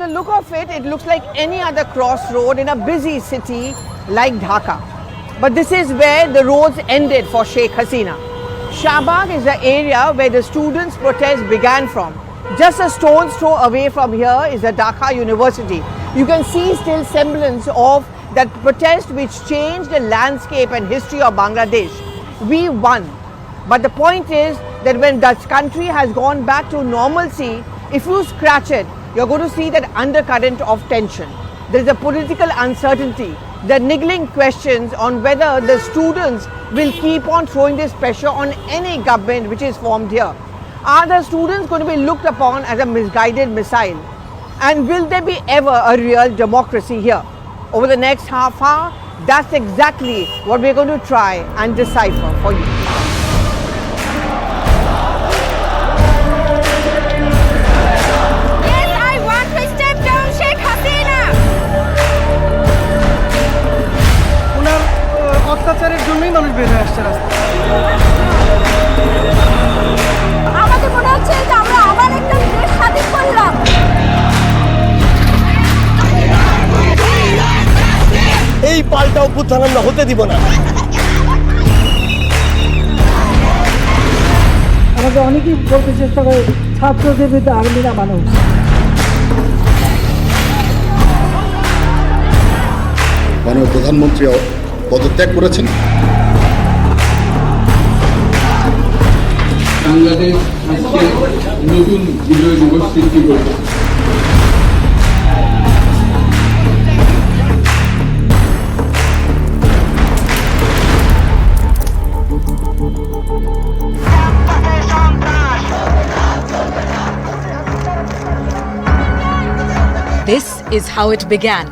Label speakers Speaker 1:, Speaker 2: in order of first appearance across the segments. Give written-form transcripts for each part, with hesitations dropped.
Speaker 1: The look of it, it looks like any other crossroad in a busy city like Dhaka. But this is where the roads ended for Sheikh Hasina. Shahbag is the area where the students' protest began from. Just a stone's throw away from here is the Dhaka University. You can see still semblance of that protest which changed the landscape and history of Bangladesh. We won. But the point is that when the country has gone back to normalcy, if you scratch it, you're going to see that undercurrent of tension. There is a political uncertainty, the niggling questions on whether the students will keep on throwing this pressure on any government which is formed here. Are the students going to be looked upon as a misguided missile? And will there be ever a real democracy here? Over the next half hour, that's exactly what we're going to try and decipher for you.
Speaker 2: অত্যাচারের জন্যই মানুষ বের হয়ে আসছে রাস্তায়।
Speaker 3: আমাদের মনে হচ্ছে যে আমরা আবার একটা দেশ স্বাধীন করলাম।
Speaker 4: এই পাল্টা অভ্যুত্থান আমরা হতে দিব না।
Speaker 2: আমাকে অনেকেই বলতে চেষ্টা করে ছাত্রদের বিরুদ্ধে আর্মি নামানো।
Speaker 5: মাননীয় প্রধানমন্ত্রী পদত্যাগ করেছেন।
Speaker 6: বাংলাদেশ আজকে নতুন বিজয় দিবস সৃষ্টি করবে।
Speaker 7: This is how it began.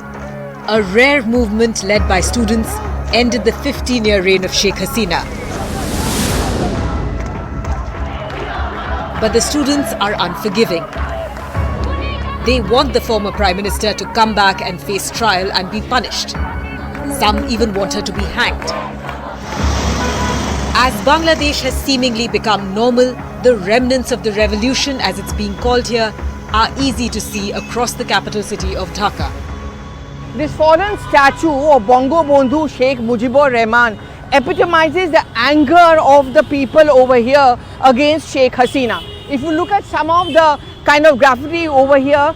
Speaker 7: A rare movement led by students ended the 15-year reign of Sheikh Hasina. But the students are unforgiving. They want the former Prime Minister to come back and face trial and be punished. Some even want her to be hanged. As Bangladesh has seemingly become normal, the remnants of the revolution, as it's being called here, are easy to see across the capital city of Dhaka.
Speaker 1: This fallen statue of Bongo Bondhu Sheikh Mujibur Rahman epitomizes the anger of the people over here against Sheikh Hasina. If you look at some of the kind of graffiti over here,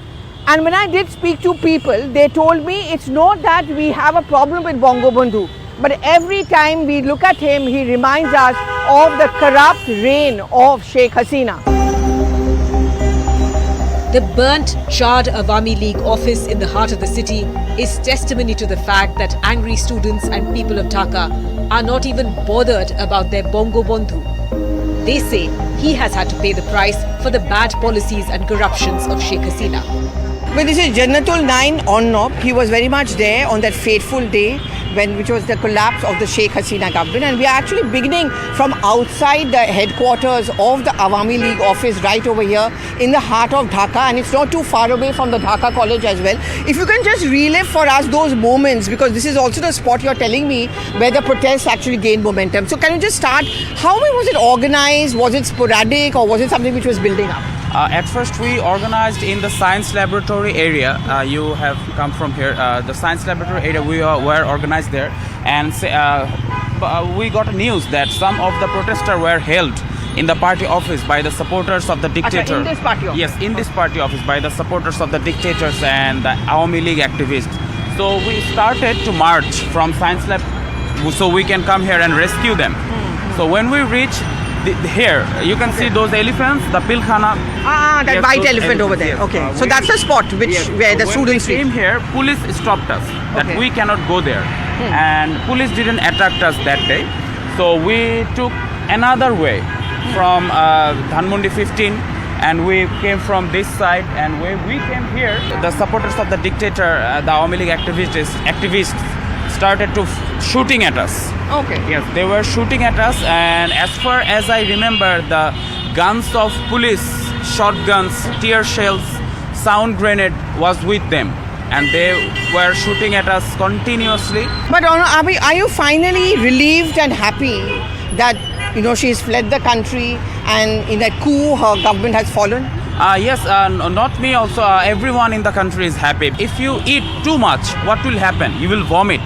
Speaker 1: and when I did speak to people, they told me it's not that we have a problem with Bongo Bondhu, but every time we look at him, he reminds us of the corrupt reign of Sheikh Hasina.
Speaker 7: The burnt, charred Awami League office in the heart of the city is testimony to the fact that angry students and people of Dhaka are not even bothered about their Bongo Bondhu. They say he has had to pay the price for the bad policies and corruptions of Sheikh Hasina.
Speaker 1: Well, this is Jannatul 9 Onnop. He was very much there on that fateful day which was the collapse of the Sheikh Hasina government, and we are actually beginning from outside the headquarters of the Awami League office right over here in the heart of Dhaka, and it's not too far away from the Dhaka College as well. If you can just relive for us those moments, because this is also the spot you're telling me where the protests actually gained momentum. So can you just start, how was it organized? Was it sporadic, or was it something which was building up?
Speaker 8: At first we organized in the science laboratory area. You have come from here. The science laboratory area, we were organized there, and we got news that some of the protesters were held in the party office by the supporters of the dictator.
Speaker 1: In this party office?
Speaker 8: Yes, in this party office by the supporters of the dictators and the Awami League activists. So we started to march from science lab so we can come here and rescue them. So when we reach here, you can see those elephants, the Pilkhana.
Speaker 1: That
Speaker 8: yes,
Speaker 1: white elephant over there.
Speaker 8: yes.
Speaker 1: Okay, so that's the spot where the students
Speaker 8: came here. Police stopped us that
Speaker 1: Okay.
Speaker 8: we cannot go there, and police didn't attract us that day. So we took another way from Dhanmondi 15, and we came from this side. And when we came here, the supporters of the dictator, the Awami League activists started to shooting at us.
Speaker 1: Okay.
Speaker 8: Yes, they were shooting at us, and as far as I remember, the guns of police, shotguns, tear shells, sound grenade was with them, and they were shooting at us continuously.
Speaker 1: But are you finally relieved and happy that she's fled the country and in that coup her government has fallen?
Speaker 8: Yes, not me also. Everyone in the country is happy. If you eat too much, what will happen? You will vomit.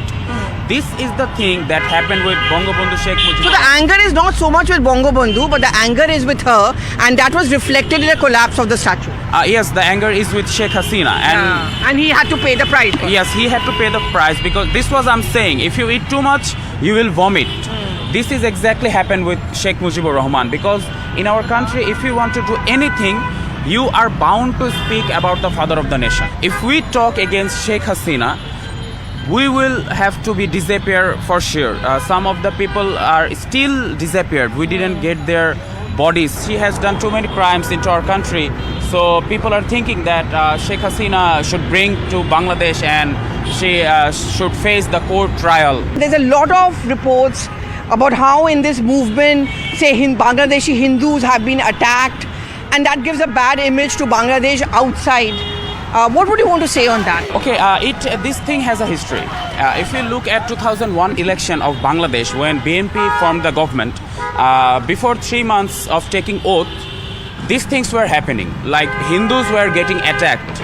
Speaker 8: This is the thing that happened with Bangabandhu Sheikh Mujibur.
Speaker 1: So the anger is not so much with Bangabandhu, but the anger is with her, and that was reflected in the collapse of the statue.
Speaker 8: Yes, the anger is with Sheikh Hasina.
Speaker 1: And he had to pay the price.
Speaker 8: Yes, he had to pay the price because this was I'm saying. If you eat too much, you will vomit. This is exactly happened with Sheikh Mujibur Rahman because in our country, if you want to do anything, you are bound to speak about the father of the nation. If we talk against Sheikh Hasina, we will have to be disappear for sure. Some of the people are still disappeared. We didn't get their bodies. She has done too many crimes into our country. So people are thinking that Sheikh Hasina should bring to Bangladesh and she should face the court trial.
Speaker 1: There's a lot of reports about how in this movement, say Bangladeshi Hindus have been attacked, and that gives a bad image to Bangladesh outside. What would you want to say on that?
Speaker 8: Okay, this thing has a history. If you look at 2001 election of Bangladesh, when BNP formed the government, before 3 months of taking oath, these things were happening. Like Hindus were getting attacked.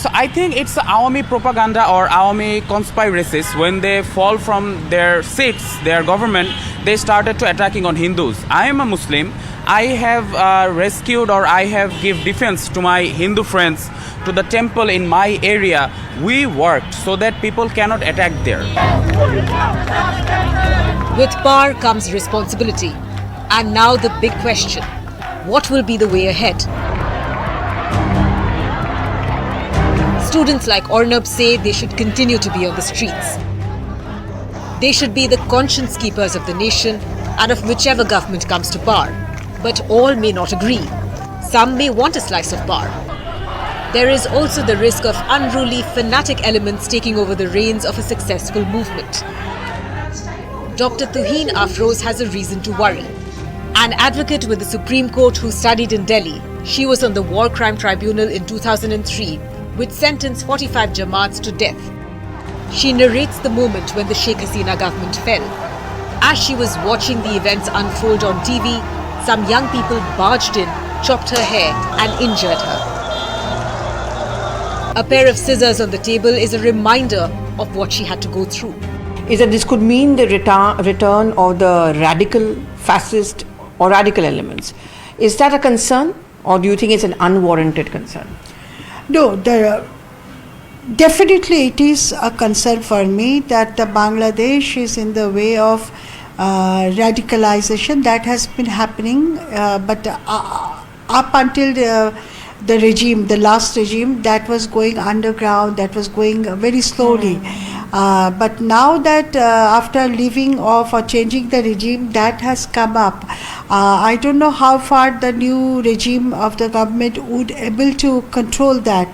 Speaker 8: So I think it's Awami propaganda or Awami conspiracies. When they fall from their seats, their government, they started to attacking on Hindus. I am a Muslim. I have rescued or I have give defense to my Hindu friends to the temple in my area. We worked so that people cannot attack there.
Speaker 7: With power comes responsibility. And now the big question, what will be the way ahead? Students like Ornab say they should continue to be on the streets. They should be the conscience keepers of the nation and of whichever government comes to power. But all may not agree. Some may want a slice of power. There is also the risk of unruly, fanatic elements taking over the reins of a successful movement. Dr. Tuhin Afroz has a reason to worry. An advocate with the Supreme Court who studied in Delhi, she was on the War Crime Tribunal in 2003, which sentenced 45 Jamaats to death. She narrates the moment when the Sheikh Hasina government fell. As she was watching the events unfold on TV, some young people barged in, chopped her hair and injured her. A pair of scissors on the table is a reminder of what she had to go through.
Speaker 1: Is that this could mean the return of the radical, fascist or radical elements. Is that a concern, or do you think it's an unwarranted concern?
Speaker 2: No, definitely it is a concern for me that Bangladesh is in the way of radicalization. That has been happening, but up until the regime, the last regime, that was going underground, that was going very slowly. But now that after leaving off or changing the regime, that has come up. I don't know how far the new regime of the government would able to control that.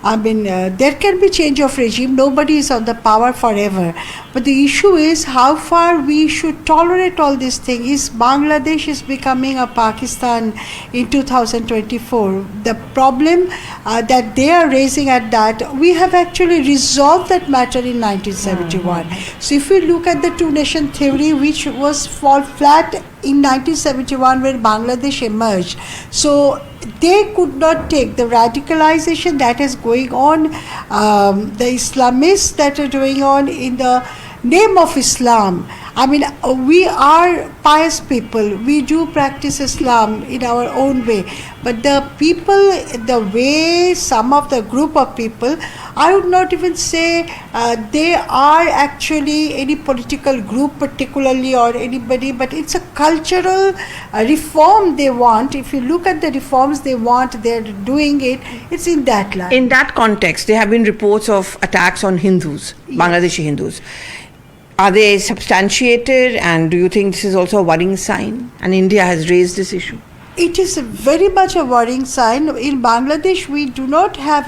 Speaker 2: I mean, there can be change of regime. Nobody is on the power forever. But the issue is how far we should tolerate all these things. Is Bangladesh is becoming a Pakistan in 2024. The problem that they are raising at that, we have actually resolved that matter in 1971. So if we look at the two-nation theory, which was fall flat in 1971 when Bangladesh emerged, so they could not take the radicalization that is going on, the Islamists that are going on in the name of Islam. I mean, we are pious people. We do practice Islam in our own way. But the people, the way some of the group of people, I would not even say they are actually any political group particularly or anybody, but it's a cultural reform they want. If you look at the reforms they want, they're doing it, it's in that line.
Speaker 1: In that context, there have been reports of attacks on Hindus, yes. Bangladeshi Hindus. Are they substantiated, and do you think this is also a worrying sign? And India has raised this issue.
Speaker 2: It is very much a worrying sign. In Bangladesh, we do not have,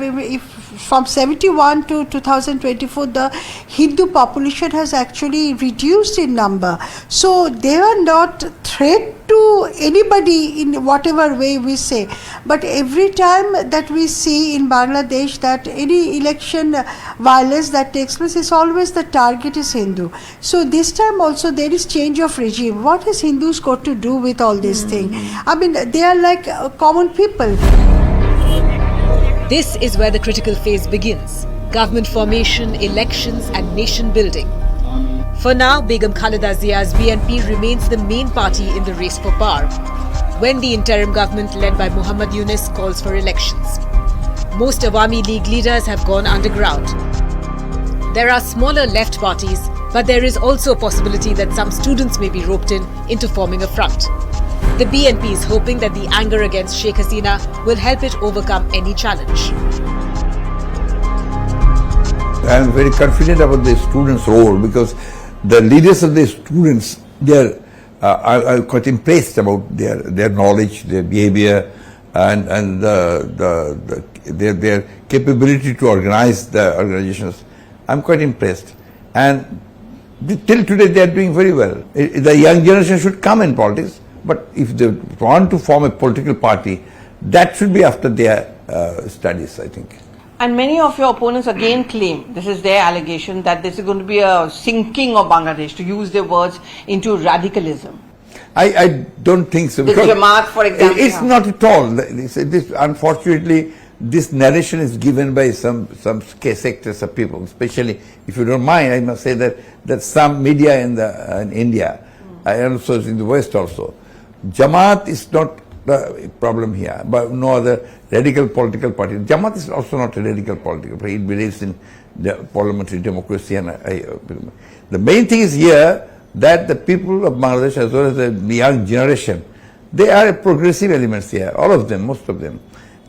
Speaker 2: from 71 to 2024, the Hindu population has actually reduced in number. So they are not threat to anybody in whatever way we say. But every time that we see in Bangladesh that any election violence that takes place is always the target is Hindu. So this time also there is change of regime. What has Hindus got to do with all these things? I mean, they are like common people.
Speaker 7: This is where the critical phase begins: government formation, elections, and nation building. For now, Begum Khalida Zia's BNP remains the main party in the race for power, when the interim government led by Muhammad Yunus calls for elections. Most Awami League leaders have gone underground. There are smaller left parties, but there is also a possibility that some students may be roped into forming a front. The BNP is hoping that the anger against Sheikh Hasina will help it overcome any challenge.
Speaker 9: I am very confident about the students' role because the leaders of the students, they are quite impressed about their knowledge, their behavior, and their capability to organize the organizations. I'm quite impressed, and till today they are doing very well. The young generation should come in politics, but if they want to form a political party, that should be after their studies, I think.
Speaker 1: And many of your opponents again claim, this is their allegation, that this is going to be a sinking of Bangladesh, to use their words, into radicalism.
Speaker 9: I don't think so.
Speaker 1: The Jamaat, for example.
Speaker 9: It's not at all. Unfortunately, this narration is given by some sectors of people, especially, if you don't mind, I must say that some media in India, and also in the West also, Jamaat is not the problem here, but no other radical political party. Jamaat is also not a radical political party. It believes in the parliamentary democracy. And the main thing is here that the people of Bangladesh, as well as the young generation, they are progressive elements here, all of them, most of them.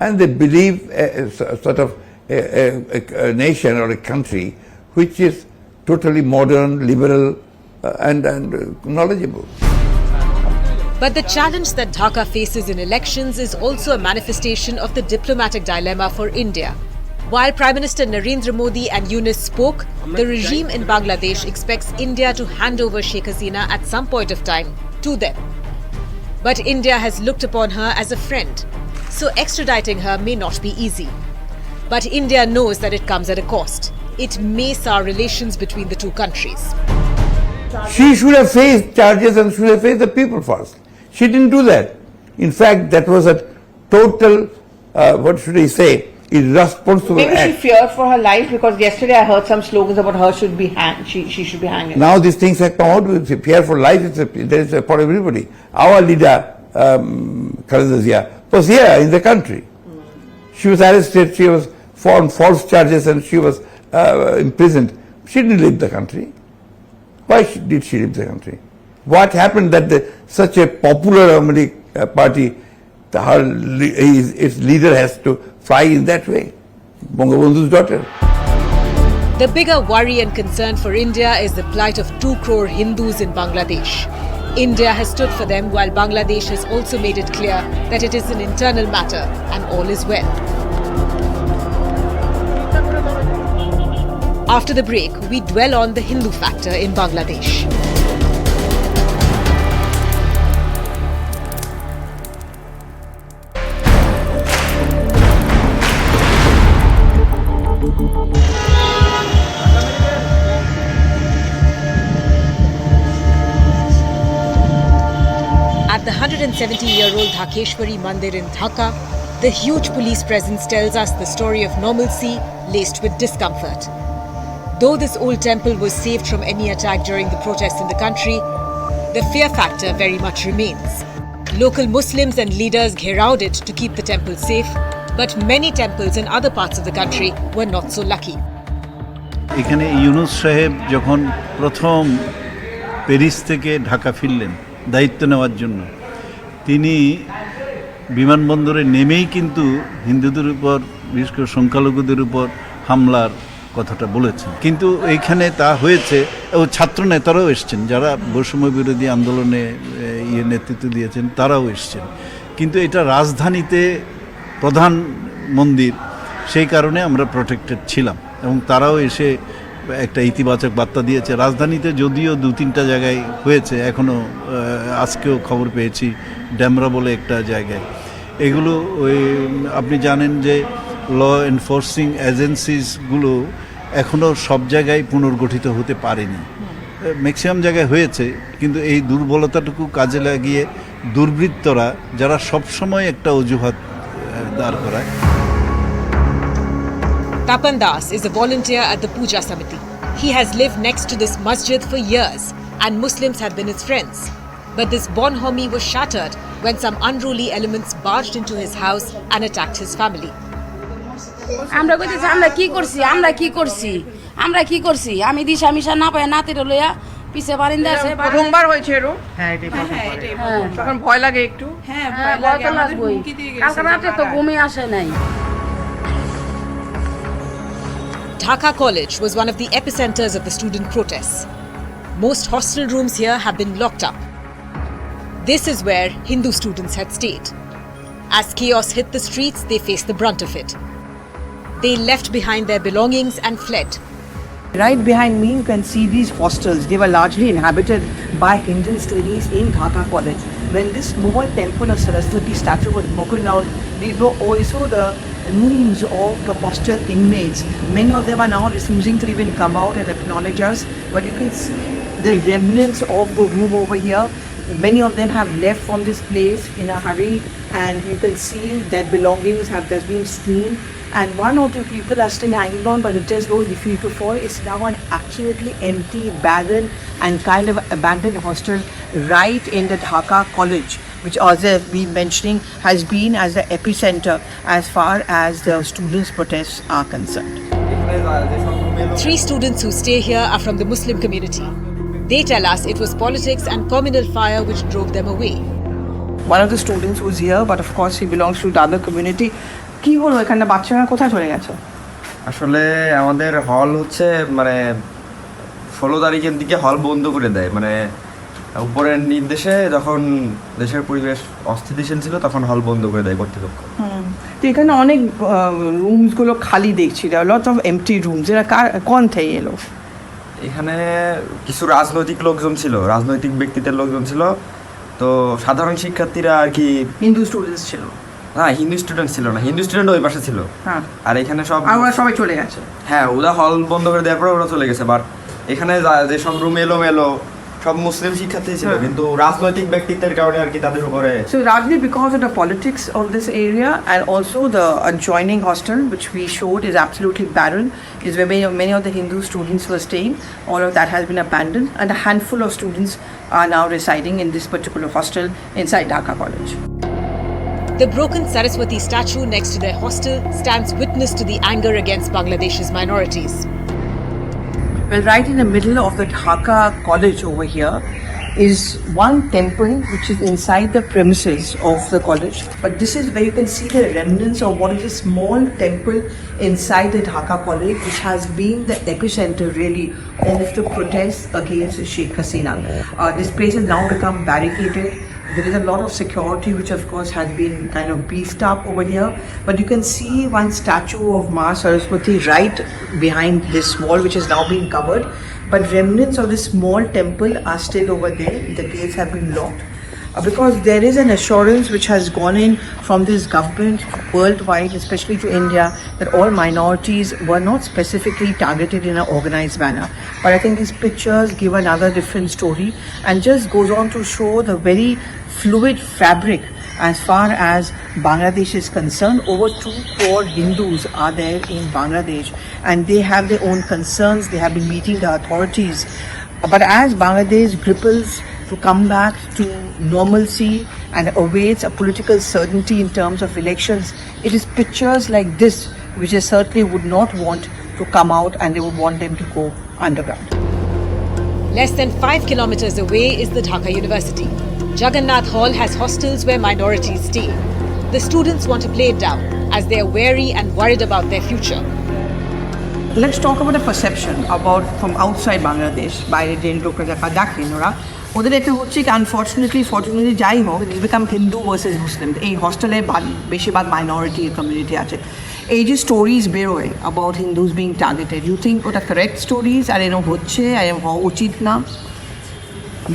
Speaker 9: And they believe a nation or a country which is totally modern, liberal, and knowledgeable.
Speaker 7: But the challenge that Dhaka faces in elections is also a manifestation of the diplomatic dilemma for India. While Prime Minister Narendra Modi and Yunus spoke, the regime in Bangladesh expects India to hand over Sheikh Hasina at some point of time to them. But India has looked upon her as a friend, so extraditing her may not be easy. But India knows that it comes at a cost. It may sour relations between the two countries.
Speaker 9: She should have faced charges and should have faced the people first. She didn't do that. In fact, that was a total, irresponsible
Speaker 1: Maybe
Speaker 9: act.
Speaker 1: she feared for her life, because yesterday I heard some slogans about her should be hanged. She should be hanged.
Speaker 9: Now these things have come out with fear for life. There is for everybody. Our leader, Khalida Zia, was here in the country. She was arrested. She was found false charges, and she was imprisoned. She didn't leave the country. Why did she leave the country? What happened that such a popular party, its leader has to fly in that way? Bangabandhu's daughter.
Speaker 7: The bigger worry and concern for India is the plight of 2 crore Hindus in Bangladesh. India has stood for them, while Bangladesh has also made it clear that it is an internal matter and all is well. After the break, we dwell on the Hindu factor in Bangladesh. At the 170-year-old Dhakeshwari Mandir in Dhaka, the huge police presence tells us the story of normalcy laced with discomfort. Though this old temple was saved from any attack during the protests in the country, the fear factor very much remains. Local Muslims and leaders gherawed it to keep the temple safe, but many temples in other parts of the country were not so lucky.
Speaker 10: এখানে ইউনুস সাহেব যখন প্রথম Paris থেকে ঢাকা ফিরলেন দায়িত্ব নেওয়ার জন্য, তিনি বিমানবন্দরে নেমেই কিন্তু হিন্দুদের উপর, বিশেষ করে সংখ্যালঘুদের উপর হামলার কথাটা বলেছেন। কিন্তু এইখানে তা হয়েছে, ও ছাত্র নেতারাও এসছেন, যারা বৈষম্য বিরোধী আন্দোলনে নেতৃত্ব দিয়েছেন, তারাও এসছেন। কিন্তু এটা রাজধানীতে প্রধান মন্দির, সেই কারণে আমরা প্রোটেক্টেড ছিলাম এবং তারাও এসে একটা ইতিবাচক বার্তা দিয়েছে। রাজধানীতে যদিও 2-3টা জায়গায় হয়েছে, এখনও আজকেও খবর পেয়েছি ড্যামরা বলে একটা জায়গায়। এগুলো আপনি জানেন যে ল এনফোর্সিং এজেন্সিসগুলো এখনও সব জায়গায় পুনর্গঠিত হতে পারেনি। ম্যাক্সিমাম জায়গায় হয়েছে, কিন্তু এই দুর্বলতাটুকু কাজে লাগিয়ে দুর্বৃত্তরা, যারা সবসময় একটা অজুহাত দাঁড় করায়।
Speaker 7: Tapan Das is a volunteer at the Puja Samiti. He has lived next to this masjid for years and Muslims have been his friends. But this bonhomie was shattered when some unruly elements barged into his house and attacked his family.
Speaker 3: আমরা কইতেছি আমরা কি করছি আমি দিশা মিশা না পায় নাতির লইয়া পিছে বারিন্দা আছে
Speaker 1: প্রথমবার হয়েছে এরো তখন ভয় লাগে একটু
Speaker 3: ভয় তো লাগবেই কালকে রাতে তো ঘুমই আসে নাই
Speaker 7: Dhaka College was one of the epicenters of the student protests. Most hostel rooms here have been locked up. This is where Hindu students had stayed. As chaos hit the streets, they faced the brunt of it. They left behind their belongings and fled.
Speaker 1: Right behind me, you can see these hostels. They were largely inhabited by Indian studies in Dhaka College. When this small temple of Saraswati statue was broken down, they were also the rooms of the hostel inmates. Many of them are now refusing to even come out and acknowledge us. But you can see the remnants of the room over here. Many of them have left from this place in a hurry, and you can see their belongings have just been strewn. And one or two people are still hanging on, but it is those difficult to fall. It's now an absolutely empty, barren, and kind of abandoned hostel right in the Dhaka College, which, as I've been mentioning, has been as the epicenter as far as the students' protests are concerned.
Speaker 7: 3 students who stay here are from the Muslim community. They tell us it was politics and communal fire which drove them away.
Speaker 1: One of the students who's here, but of course he belongs to the other community. কি হলো এখানে বাচ্চারা কোথায় চলে গেছে?
Speaker 11: আসলে আমাদের হল হচ্ছে মানে 16 তারিখের দিকে হল বন্ধ করে দেয়, মানে উপরের নির্দেশে যখন দেশের পরিবেশ অস্থিতিশীল ছিল তখন হল বন্ধ করে দেয় কর্তৃপক্ষ।
Speaker 1: তো এখানে অনেক রুমসগুলো খালি দেখছি, লট অফ এমটি রুমস। এরা কোন থেকে এলো?
Speaker 11: এখানে কিছু রাজনৈতিক লোকজন ছিল, রাজনৈতিক ব্যক্তিত্বের লোকজন ছিল। তো সাধারণ শিক্ষার্থীরা আর কি
Speaker 1: হিন্দু স্টুডেন্টস ছিল
Speaker 11: না, হিন্দু স্টুডেন্ট ছিল না, হিন্দু স্টুডেন্ট ওই পাশে ছিল।
Speaker 1: হ্যাঁ,
Speaker 11: আর এখানে সব
Speaker 1: ওরা সবাই চলে গেছে।
Speaker 11: হ্যাঁ, ওরা হল বন্ধ করে দেওয়ার পরে ওরা চলে গেছে। বাট এখানে যে সব রুম এলো সব মুসলিম শিক্ষার্থী ছিল, কিন্তু রাজনৈতিক ব্যক্তিত্বের কারণে আর কি তাদের উপরে।
Speaker 1: So largely because of the politics of this area, and also the adjoining hostel which we showed is absolutely barren, is where many of the Hindu students were staying. All of that has been abandoned, and a handful of students are now residing in this particular hostel inside Dhaka College.
Speaker 7: The broken Saraswati statue next to their hostel stands witness to the anger against Bangladesh's minorities.
Speaker 1: Well, right in the middle of the Dhaka College over here is one temple which is inside the premises of the college. But this is where you can see the remnants of what is a small temple inside the Dhaka College, which has been the epicenter really of the protests against Sheikh Hasina. This place has now become barricaded. There is a lot of security which of course has been kind of beefed up over here, but you can see one statue of Ma Saraswati right behind this wall which is now being covered, but remnants of this small temple are still over there. The gates have been locked because there is an assurance which has gone in from this government worldwide, especially to India, that all minorities were not specifically targeted in an organized manner. But I think these pictures give another different story and just goes on to show the very fluid fabric as far as Bangladesh is concerned. Over 2 crore Hindus are there in Bangladesh, and they have their own concerns. They have been meeting the authorities. But as Bangladesh grapples to come back to normalcy and awaits a political certainty in terms of elections, it is pictures like this which they certainly would not want to come out, and they would want them to go underground.
Speaker 7: Less than 5 kilometers away is the Dhaka University. Jagannath Hall has hostels where minorities stay. The students want to play it down as they are wary and worried about their future.
Speaker 1: Let's talk about the perception about from outside Bangladesh. বাইরে যে লোকেরা দেখেন ওরা ওদের একটা হচ্ছে কি fortunately যাই হোক, ইটস বিকাম হিন্দু ভার্সেস মুসলিম। এই হস্টেলে বেশিরভাগ মাইনরিটি কমিউনিটি আছে। এই যে স্টোরিজ বেরোয় about Hindus being targeted, you think ওটা কারেক্ট স্টোরিজ আর এরকম হচ্ছে আর এরকম হওয়া উচিত না?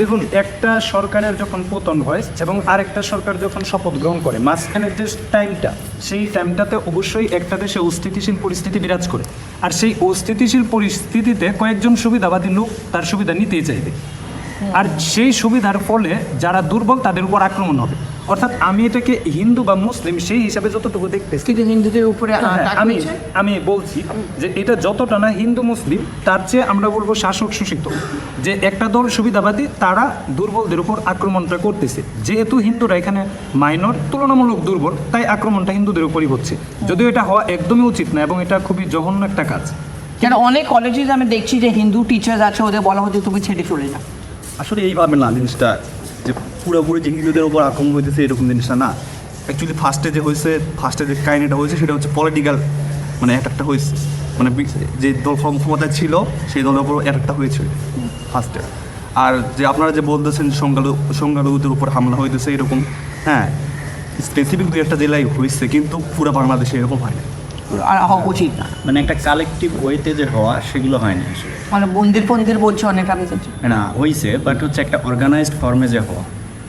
Speaker 12: দেখুন, একটা সরকারের যখন পতন হয় এবং আরেকটা সরকার যখন শপথ গ্রহণ করে, মাঝখানের যে টাইমটা, সেই টাইমটাতে অবশ্যই একটা দেশে অস্থিতিশীল পরিস্থিতি বিরাজ করে। আর সেই অস্থিতিশীল পরিস্থিতিতে কয়েকজন সুবিধাবাদী লোক তার সুবিধা নিতেই চাইবে, আর সেই সুবিধার ফলে যারা দুর্বল তাদের উপর আক্রমণ হবে। অর্থাৎ আমি এটাকে হিন্দু বা মুসলিম সেই হিসাবে যতটুকু দেখতেছি,
Speaker 1: কিন্তু হিন্দুদের উপরে
Speaker 12: আমি বলছি যে এটা যতটা না হিন্দু মুসলিম, তার চেয়ে আমরা বলবো শাসক শোষিত, যে একটা দল সুবিধাবাদী, তারা দুর্বলদের উপর আক্রমণটা করতেছে। যেহেতু হিন্দুরা এখানে মাইনর, তুলনামূলক দুর্বল, তাই আক্রমণটা হিন্দুদের উপরই হচ্ছে, যদিও এটা হওয়া একদমই উচিত না এবং এটা খুবই জঘন্য একটা কাজ।
Speaker 1: কেন অনেক কলেজে আমি দেখছি যে হিন্দু টিচার্স আছে, ওদের বলা হচ্ছে তুমি ছেড়ে চলে যাও।
Speaker 11: আসলে এইভাবে না জিনিসটা, যে পুরোপুরি যে হিন্দুদের উপর আক্রমণ হইতেছে এরকম জিনিসটা না। অ্যাকচুয়ালি ফার্স্টে যে কাহিনিটা হয়েছে সেটা হচ্ছে পলিটিক্যাল, মানে অ্যাটাকটা হয়েছে, মানে যে দল ক্ষমতায় ছিল সেই দলের উপর অ্যাটাকটা হয়েছিল ফার্স্টে। আর যে আপনারা যে বলতেছেন সংখ্যালঘুদের উপর হামলা হইতেছে এরকম, হ্যাঁ স্পেসিফিক দু একটা জেলায় হয়েছে, কিন্তু পুরো বাংলাদেশে এরকম হয় না,
Speaker 1: আর হওয়া উচিত না।
Speaker 11: মানে একটা কালেকটিভ ওয়েতে যে হওয়া সেগুলো হয় না আসলে।
Speaker 1: মানে মন্দির বলছে অনেক, আমি
Speaker 11: না হয়েছে, বাট হচ্ছে একটা অর্গানাইজড ফর্মে যে হওয়া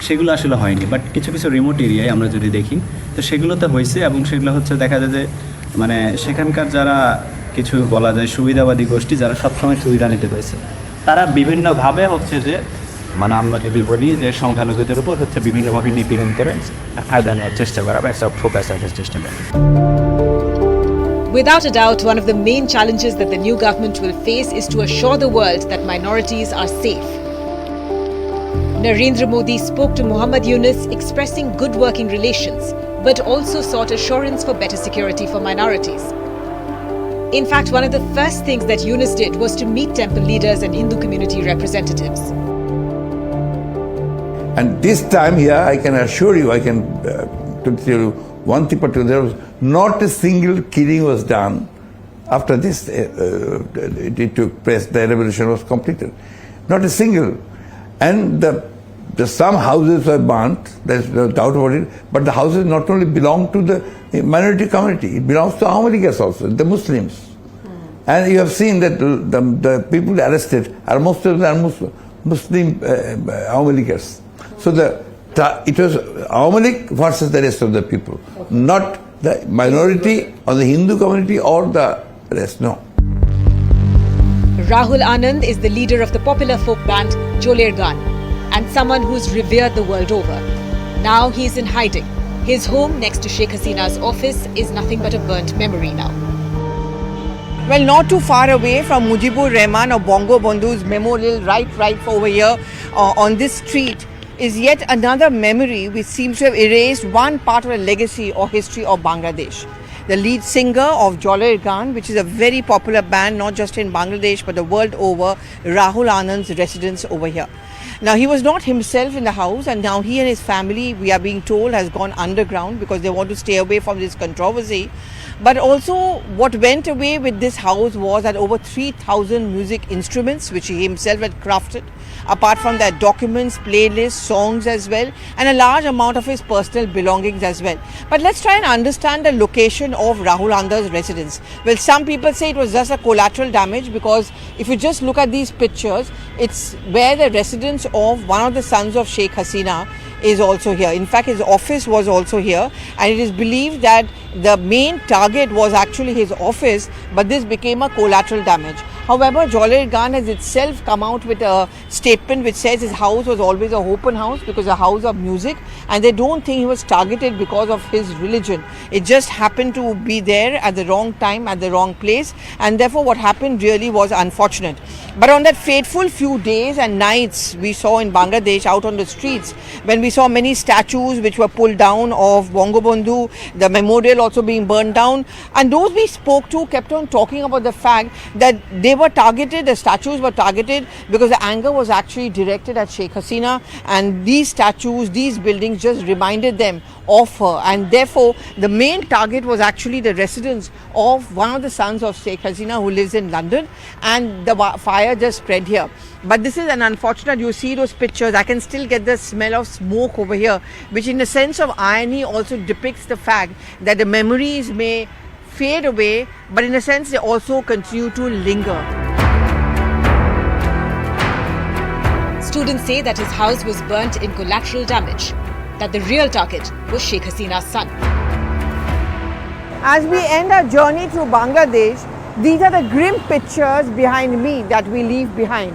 Speaker 11: সেগুলো আসলে হয়নি। বাট কিছু কিছু রিমোট এরিয়ায় আমরা যদি দেখি তো সেগুলোতে হয়েছে, এবং সেগুলো হচ্ছে দেখা যায় যে মানে সেখানকার যারা কিছু বলা যায় সুবিধাবাদী গোষ্ঠী, যারা সবসময় সুবিধা নিতে পেরেছে, তারা বিভিন্নভাবে হচ্ছে যে মানে আমরা যদি বলি যে সংখ্যালঘুদের উপর হচ্ছে বিভিন্নভাবে নিপীড়ন করে ফায়দা নেওয়ার চেষ্টা করা বা একটা ফোকাস রাখার চেষ্টা করে।
Speaker 7: Without a doubt, one of the main challenges that the new government will face is to assure the world that minorities are safe. Narendra Modi spoke to Muhammad Yunus expressing good working relations, but also sought assurance for better security for minorities. In fact, one of the first things that Yunus did was to meet temple leaders and Hindu community representatives.
Speaker 9: And this time here, I can assure you, I can tell you one thing particular, there was not a single killing was done after this, it took place, the revolution was completed. Not a single. And some houses were burnt, there's no doubt about it, but the houses not only belong to the minority community, it belongs to Ahmadiyas also, the Muslims. And you have seen that the people arrested are most of them Muslim Ahmadiyas. So it was Ahmadic versus the rest of the people, not the minority or the Hindu community or the rest, no.
Speaker 7: Rahul Anand is the leader of the popular folk band Gan, and someone who's revered the world over. Now he's in hiding. His home next to Sheikh Hasina's office is nothing but a burnt memory now.
Speaker 1: Well, not too far away from Mujibur Rahman or Bongo Bandhu's memorial right over here on this street is yet another memory which seems to have erased one part of the legacy or history of Bangladesh. The lead singer of Gan, which is a very popular band not just in Bangladesh but the world over, Rahul Anand's residence over here. Now, he was not himself in the house, and now he and his family, we are being told, has gone underground because they want to stay away from this controversy. But also, what went away with this house was that over 3,000 music instruments, which he himself had crafted, apart from that, documents, playlists, songs as well, and a large amount of his personal belongings as well. But let's try and understand the location of Rahul Anand's residence. Well, some people say it was just a collateral damage, because if you just look at these pictures, it's where the residence of one of the sons of Sheikh Hasina is also here. In fact, his office was also here, and it is believed that the main target was actually his office, but this became a collateral damage. However, Gan has itself come out with a statement which says his house was always an open house because a house of music, and they don't think he was targeted because of his religion. It just happened to be there at the wrong time, at the wrong place, and therefore what happened really was unfortunate. But on that fateful few days and nights we saw in Bangladesh out on the streets, when we saw many statues which were pulled down of Bongo Bandhu, the memorial also being burned down, and those we spoke to kept on talking about the fact that they were targeted, the statues were targeted because the anger was actually directed at Sheikh Hasina, and these statues, these buildings just reminded them of her, and therefore the main target was actually the residence of one of the sons of Sheikh Hasina who lives in London, and the fire just spread here. But this is an unfortunate, you see those pictures, I can still get the smell of smoke over here, which in a sense of irony also depicts the fact that the memories may fade away, but in a sense they also continue to linger.
Speaker 7: Students say that his house was burnt in collateral damage, that the real target was Sheikh Hasina's son.
Speaker 1: As we end our journey through Bangladesh, these are the grim pictures behind me that we leave behind.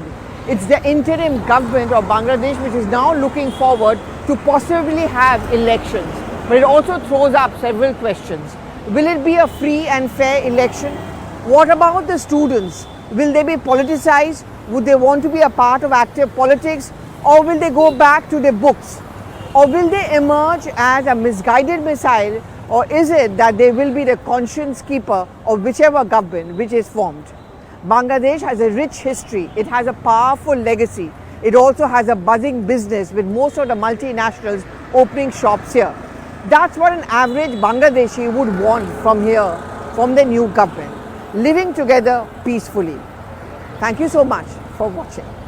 Speaker 1: It's the interim government of Bangladesh which is now looking forward to to possibly have elections. But it also throws up several questions. Will it be a free and fair election? What about the students? Will they be politicized? Would they want to be a part of active politics? Or will they go back to their books? Or will they emerge as a misguided missile? Or is it that they will be the conscience keeper of whichever government which is formed? Bangladesh has a rich history. It has a powerful legacy. It also has a buzzing business with most of the multinationals opening shops here. That's what an average Bangladeshi would want from here, from the new government, living together peacefully. Thank you so much for watching.